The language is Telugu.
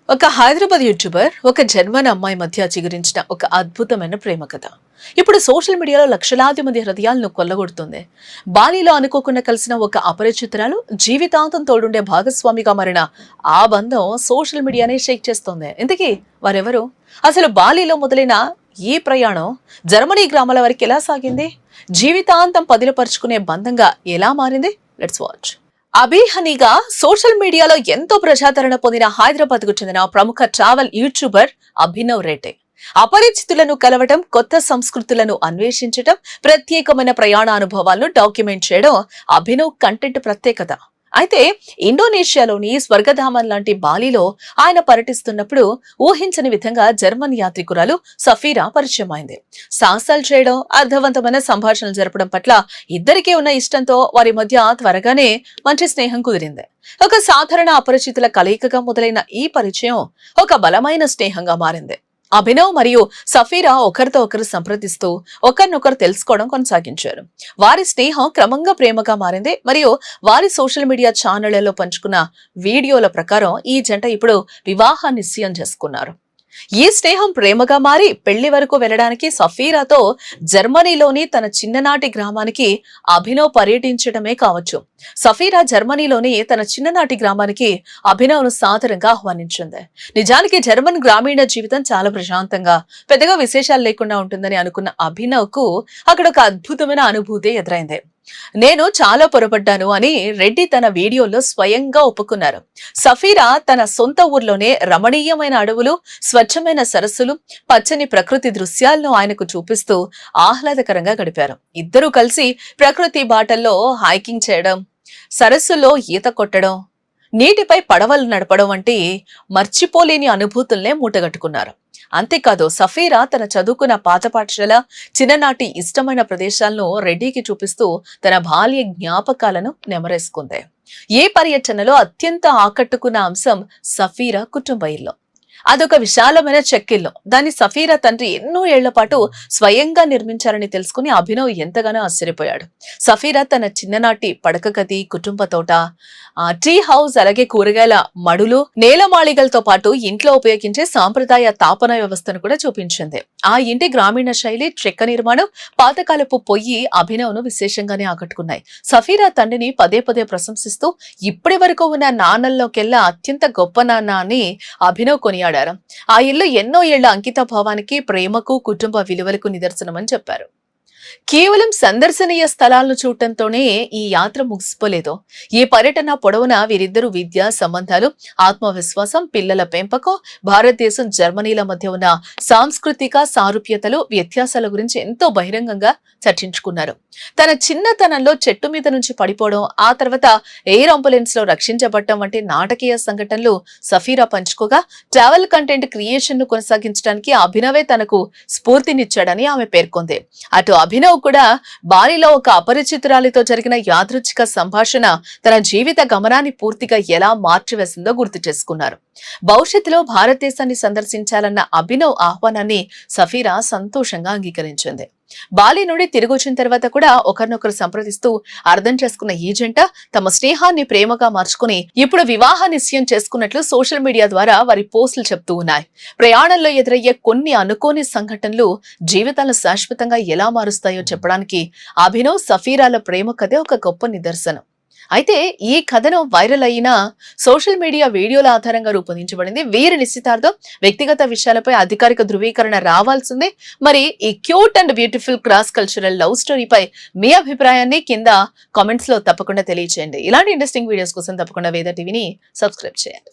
ఒక హైదరాబాద్ యూట్యూబర్ ఒక జర్మన్ అమ్మాయి మధ్య చిగురించిన ఒక అద్భుతమైన ప్రేమ కథ ఇప్పుడు సోషల్ మీడియాలో లక్షలాది మంది హృదయాలను కొల్లగొడుతుంది. బాలీలో అనుకోకుండా కలిసిన ఒక అపరిచితురాలు జీవితాంతం తోడుండే భాగస్వామిగా మారిన ఆ బంధం సోషల్ మీడియానే షేక్ చేస్తోంది. ఇంతకీ వారెవరు? అసలు బాలీలో మొదలైన ఈ ప్రయాణం జర్మనీ గ్రామాల వరకు ఎలా సాగింది? జీవితాంతం పదిలపరుచుకునే బంధంగా ఎలా మారింది? Let's watch. అబీ హనీగా సోషల్ మీడియాలో ఎంతో ప్రజాదరణ పొందిన హైదరాబాద్ కు చెందిన ప్రముఖ ట్రావెల్ యూట్యూబర్ అభినవ్ రెడ్డి. అపరిచితులను కలవటం, కొత్త సంస్కృతులను అన్వేషించటం, ప్రత్యేకమైన ప్రయాణ అనుభవాలను డాక్యుమెంట్ చేయడం అభినవ్ కంటెంట్ ప్రత్యేకత. అయితే ఇండోనేషియాలోని స్వర్గధామం లాంటి బాలీలో ఆయన పర్యటిస్తున్నప్పుడు ఊహించని విధంగా జర్మన్ యాత్రికురాలు సఫీరా పరిచయం అయింది. సాహసాలు చేయడం, అర్థవంతమైన సంభాషణలు జరపడం పట్ల ఇద్దరికీ ఉన్న ఇష్టంతో వారి మధ్య త్వరగానే మంచి స్నేహం కుదిరింది. ఒక సాధారణ అపరిచితుల కలయికగా మొదలైన ఈ పరిచయం ఒక బలమైన స్నేహంగా మారింది. అభినవ్ మరియు సఫీరా ఒకరితో ఒకరు సంప్రదిస్తూ ఒకరినొకరు తెలుసుకోవడం కొనసాగించారు. వారి స్నేహం క్రమంగా ప్రేమగా మారింది. మరియు వారి సోషల్ మీడియా ఛానళ్లలో పంచుకున్న వీడియోల ప్రకారం ఈ జంట ఇప్పుడు వివాహ నిశ్చయం చేసుకున్నారు. ఈ స్నేహం ప్రేమగా మారి పెళ్లి వరకు వెళ్లడానికి సఫీరాతో జర్మనీలోని తన చిన్ననాటి గ్రామానికి అభినవ్ పర్యటించడమే కావచ్చు. సఫీరా జర్మనీలోని తన చిన్ననాటి గ్రామానికి అభినవ్ ను సాదరంగా ఆహ్వానించింది. నిజానికి జర్మన్ గ్రామీణ జీవితం చాలా ప్రశాంతంగా, పెద్దగా విశేషాలు లేకుండా ఉంటుందని అనుకున్న అభినవ్ కు అక్కడ ఒక అద్భుతమైన అనుభూతి ఎదురైంది. నేను చాలా పొరపడ్డాను అని రెడ్డి తన వీడియోలో స్వయంగా ఒప్పుకున్నారు. సఫీరా తన సొంత ఊర్లోనే రమణీయమైన అడవులు, స్వచ్ఛమైన సరస్సులు, పచ్చని ప్రకృతి దృశ్యాలను ఆయనకు చూపిస్తూ ఆహ్లాదకరంగా గడిపారు. ఇద్దరూ కలిసి ప్రకృతి బాటల్లో హైకింగ్ చేయడం, సరస్సులో ఈత కొట్టడం, నీటిపై పడవలు నడపడం వంటి మర్చిపోలేని అనుభూతుల్నే మూటగట్టుకున్నారు. అంతేకాదు సఫీరా తన చదువుకున్న పాత పాఠశాల, చిన్ననాటి ఇష్టమైన ప్రదేశాలను రెడ్డికి చూపిస్తూ తన బాల్య జ్ఞాపకాలను నెమరేసుకుంది. ఈ పర్యటనలో అత్యంత ఆకట్టుకున్న అంశం సఫీరా కుటుంబ ఇల్లు. అదొక విశాలమైన చెక్కిల్లు. దాన్ని సఫీరా తండ్రి ఎన్నో ఏళ్ల పాటు స్వయంగా నిర్మించారని తెలుసుకుని అభినవ్ ఎంతగానో ఆశ్చర్యపోయాడు. సఫీరా తన చిన్ననాటి పడక గది, కుటుంబ తోట, టీ హౌస్, అలాగే కూరగాయల మడులు, నేలమాళిగలతో పాటు ఇంట్లో ఉపయోగించే సాంప్రదాయ తాపన వ్యవస్థను కూడా చూపించింది. ఆ ఇంటి గ్రామీణ శైలి, చెక్క నిర్మాణం, పాతకాలపు పొయ్యి అభినవ్ ను విశేషంగానే ఆకట్టుకున్నాయి. సఫీరా తండ్రిని పదే పదే ప్రశంసిస్తూ ఇప్పటి వరకు ఉన్న నాన్నల్లోకెల్లా అత్యంత గొప్ప నాన్న అని అభినవ్ కొనియాడారు. ఆ ఇల్లు ఎన్నో ఏళ్ల అంకిత భావానికి, ప్రేమకు, కుటుంబ విలువలకు నిదర్శనమని చెప్పారు. కేవలం సందర్శనీయ స్థలాలను చూడటంతోనే ఈ యాత్ర ముగిసిపోలేదు. ఈ పర్యటన పొడవునా వీరిద్దరూ విద్య, సంబంధాలు, ఆత్మవిశ్వాసం, పిల్లల పెంపకం, భారతదేశం, జర్మనీల మధ్య ఉన్న సాంస్కృతిక సారూప్యతలు, వ్యత్యాసాల గురించి ఎంతో బహిరంగంగా చర్చించుకున్నారు. తన చిన్నతనంలో చెట్టు మీద నుంచి పడిపోవడం, ఆ తర్వాత ఎయిర్ అంబులెన్స్ లో రక్షించబడటం వంటి నాటకీయ సంఘటనలు సఫీరా పంచుకోగా, ట్రావెల్ కంటెంట్ క్రియేషన్ ను కొనసాగించడానికి అభినవే తనకు స్ఫూర్తినిచ్చాడని ఆమె పేర్కొంది. అటు అభినవ్ కూడా బాలీలో ఒక అపరిచితురాలితో జరిగిన యాదృచ్ఛిక సంభాషణ తన జీవిత గమనాన్ని పూర్తిగా ఎలా మార్చివేసిందో గుర్తు చేసుకున్నారు. భవిష్యత్తులో భారతదేశాన్ని సందర్శించాలన్న అభినవ్ ఆహ్వానాన్ని సఫీరా సంతోషంగా అంగీకరించింది. బాలి నుండి తిరిగి వచ్చిన తర్వాత కూడా ఒకరినొకరు సంప్రదిస్తూ అర్థం చేసుకున్న ఈ జంట తమ స్నేహాన్ని ప్రేమగా మార్చుకుని ఇప్పుడు వివాహ నిశ్చయం చేసుకున్నట్లు సోషల్ మీడియా ద్వారా వారి పోస్టులు చెప్తూ ఉన్నాయి. ప్రయాణంలో ఎదురయ్యే కొన్ని అనుకోని సంఘటనలు జీవితాలను శాశ్వతంగా ఎలా మారుస్తాయో చెప్పడానికి అభినవ్, సఫీరాల ప్రేమ కథే ఒక గొప్ప నిదర్శనం. అయితే ఈ కథనం వైరల్ అయిన సోషల్ మీడియా వీడియోల ఆధారంగా రూపొందించబడింది. వీరి నిశ్చితార్థం, వ్యక్తిగత విషయాలపై అధికారిక ధృవీకరణ రావాల్సిందే. మరి ఈ cute and beautiful cross cultural love స్టోరీపై మీ అభిప్రాయాన్ని కింద కామెంట్స్ లో తప్పకుండా తెలియజేయండి. ఇలాంటి ఇంట్రెస్టింగ్ వీడియోస్ కోసం తప్పకుండా వేద టీవీని సబ్స్క్రైబ్ చేయండి.